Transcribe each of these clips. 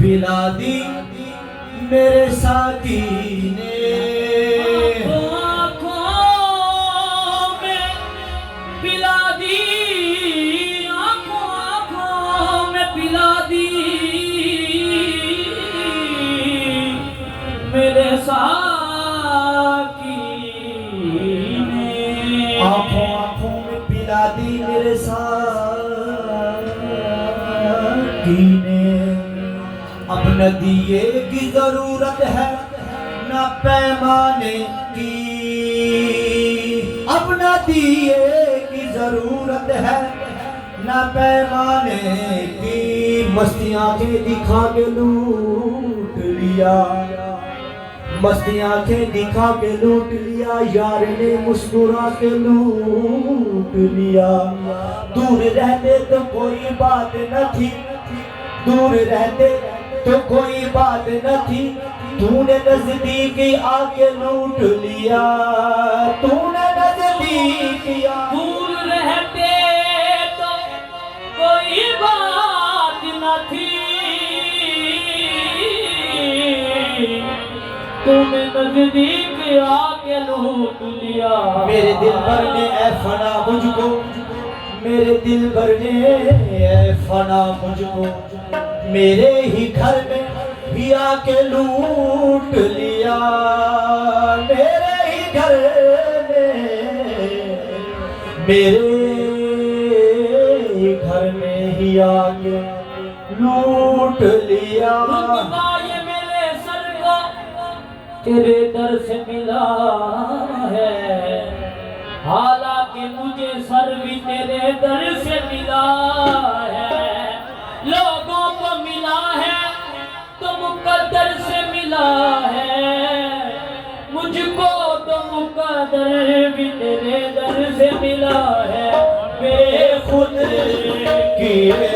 पिला दी मेरे साथी ने, आँखों में पिला दी, आँखों में पिला दी मेरे साकी ने, आँखों में पिला दी मेरे साकी ने। अब न दिए की जरूरत है न पैमाने की, अब न दिए की जरूरत है न पैमाने की। मस्ती आंखें दिखा के लूट लिया, मस्ती आंखें दिखा के लूट लिया, यार ने मुस्कुरा के लूट लिया। दूर रहते तो कोई बात न थी, दूर रहते तो कोई बात न थी, तूने नजदीक आके लूट लिया, तूने नजदीक दूर रहते तो कोई बात न थी, तुमने नजदीक आके लूट लिया। मेरे दिल भर ने ऐ फना मुझको, मेरे दिल भर ने ऐ फना मुझको, मेरे ही घर में भी आके लूट लिया, मेरे ही घर में, मेरे ही घर में ही आके लूट लिया। रुतबा ये मेरे सर को तेरे दर से मिला है, हालांकि मुझे सर भी तेरे दर से मिला है। लोगों को मिला है तो मुकद्दर से मिला है, मुझको तो मुकद्दर भी तेरे दर से मिला है। बेखुद किए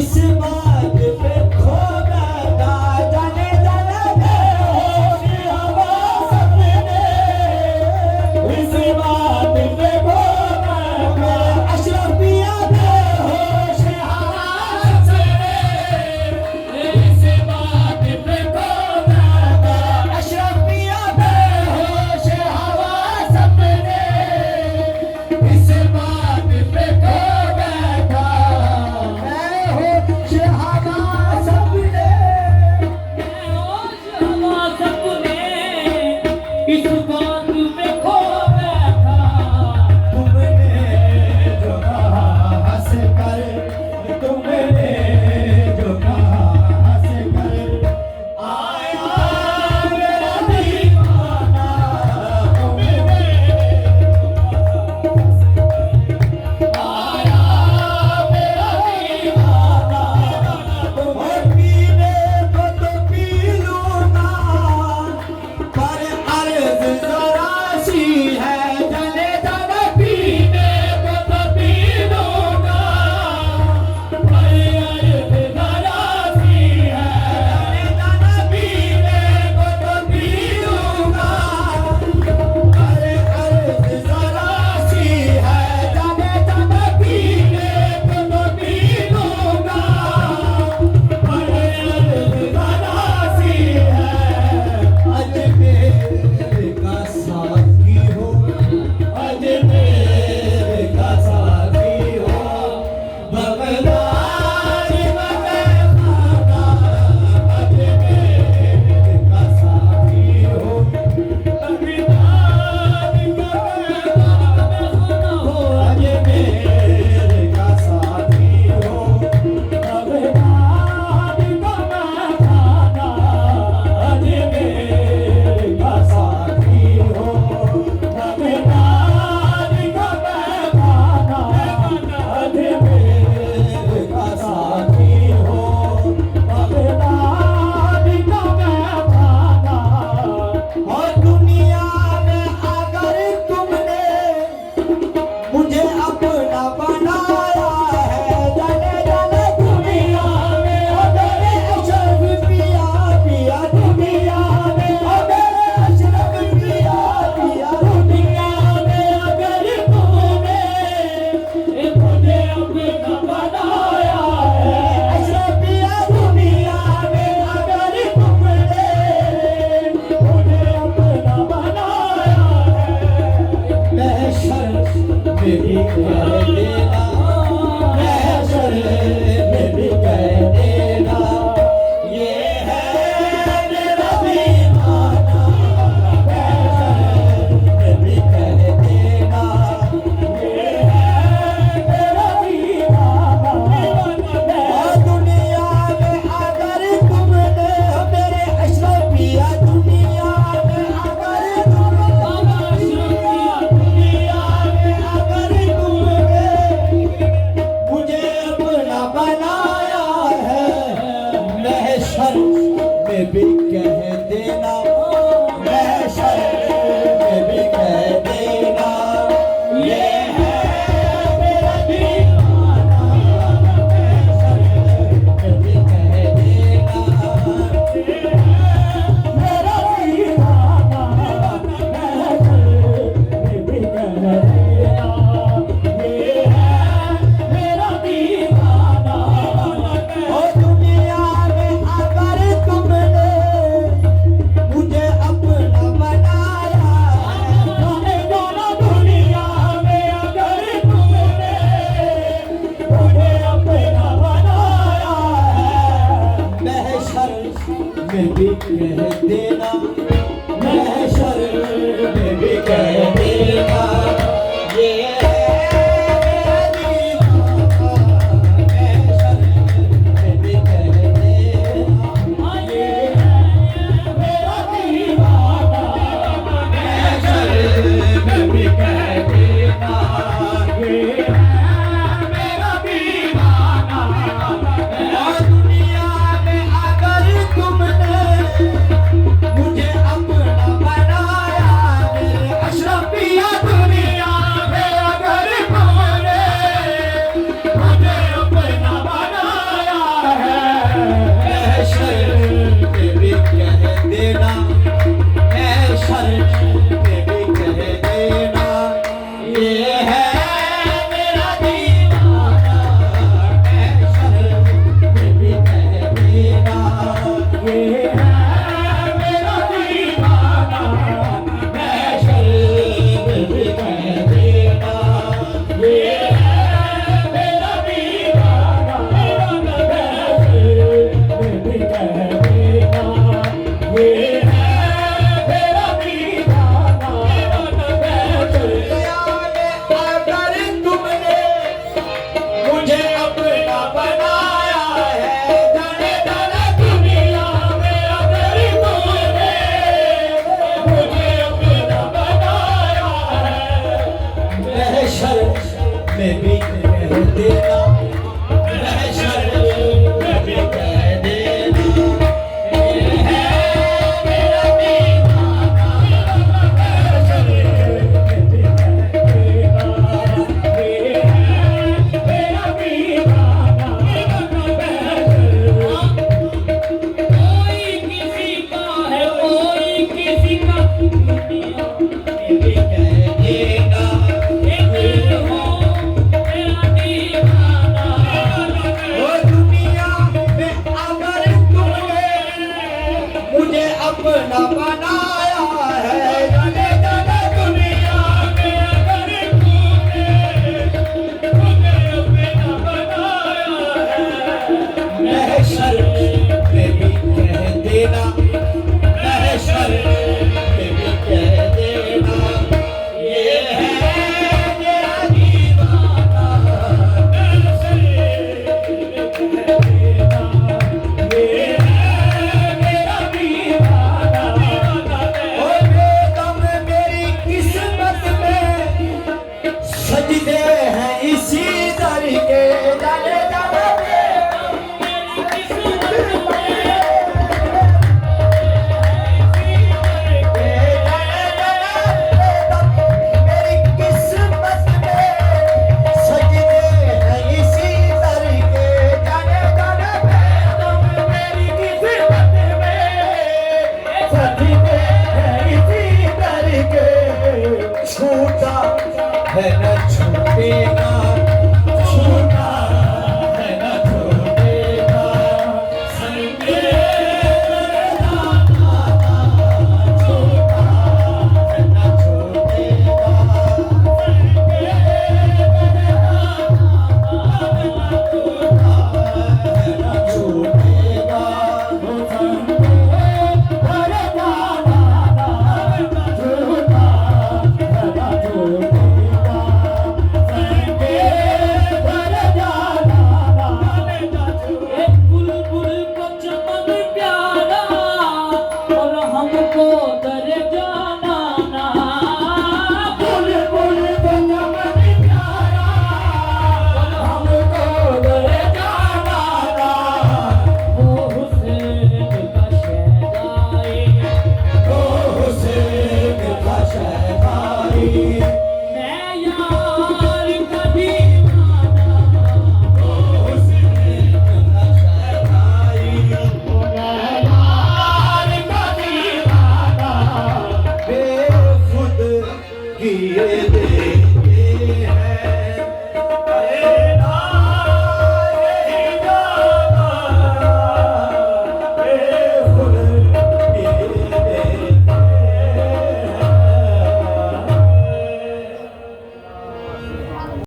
इस बात पे खो बैठा जाने जाने बेहोश हवा सपने इस बात पे खो बैठा अशरफ पिया बेहोश हवा सपने इस बात पे खो बैठा अशरफ पिया बेहोश हवा सपने इस बात पे खो बैठा बेहोश हवा सपने हवा सपने इस बात पे खो बैठा तुमने जो कहा हंस कर तुमने जो कहा हंस कर आया मेरा दीवाना तुमने आया मेरा दीवाना तुम्हें पीने को तो पी लूंगा पर अर्ज जरा सी है जले जले पीने को तो पी लूंगा पर अर्ज जरा सी है जले जले पीने को तो पी लूंगा पर अर्ज जरा सी है जले जले पीने को तो पी लूंगा पर अर्ज जरा सी है अजमेर का साथी हो अजमेर का साथी हो बगदाद में खाना अजमेर का साथी हो बगदाद में खाना हो अजमेर का साथी हो बगदाद में खाना अजमेर का साथी हो बगदाद में खाना अजमेर का साथी हो बगदाद में खाना और दुनिया में अगर तुमने मुझे अपना बनाया है जाने जाने दुनिया में अगर अशरफ पिया पिया दुनिया में अगर अशरफ पिया पिया दुनिया में अगर तुमने मुझे अपना बनाया है अशरफ पिया दुनिया में अगर तुमने मुझे अपना बनाया है महशर में भी कह देना महशर में भी कह देना ये है मेरा दीवाना महशर में भी कह देना ये है मेरा दीवाना और दुनिया में अगर तुमने मेरे अशरफ पिया दुनिया में अगर तुमने दुनिया में अगर तुमने मुझे अपना बनाया है महशर में भी कह देना महशर में भी कह देना ये है मेरा दीवाना महशर में भी कह देना ये है मेरा दीवाना महशर में भी कह देना ये है मेरा दीवाना और दुनिया में अगर तुमने मुझे अपना बनाया है दुनिया में अगर तुमने मुझे अपना बनाया है महशर में भी कह देना महशर में भी कह देना ये है मेरा दीवाना महशर में भी कह देना ये है मेरा दीवाना महशर में भी कह देना ये है मेरा दीवाना और दुनिया में अगर तुमने महशर में भी कह देना, महशर में भी कह देना, ये है मेरा दीवाना। महशर में भी कह देना, ये है मेरा दीवाना। महशर में भी कह देना, ये है मेरा दीवाना। महशर में भी कह देना, ये है मेरा दीवाना। अगर तुमने मुझे अपना बनाया है, जाने जाने दुनिया में, अगर तुमने मुझे अपना बनाया है, महशर में भी कह देना, महशर में भी कह देना, ये है मेरा दीवाना। महशर में भी कह देना, ये है मेरा दीवाना। कोई किसी का है, कोई किसी का, दुनिया में भी कह देना, एक हो मेरा दीवाना। ओ दुनिया में अगर तुमने मुझे अपना बनाया है, जाने जाने दुनिया में, अगर तुमने मुझे अपना बनाया है, महशर में भी कह देना,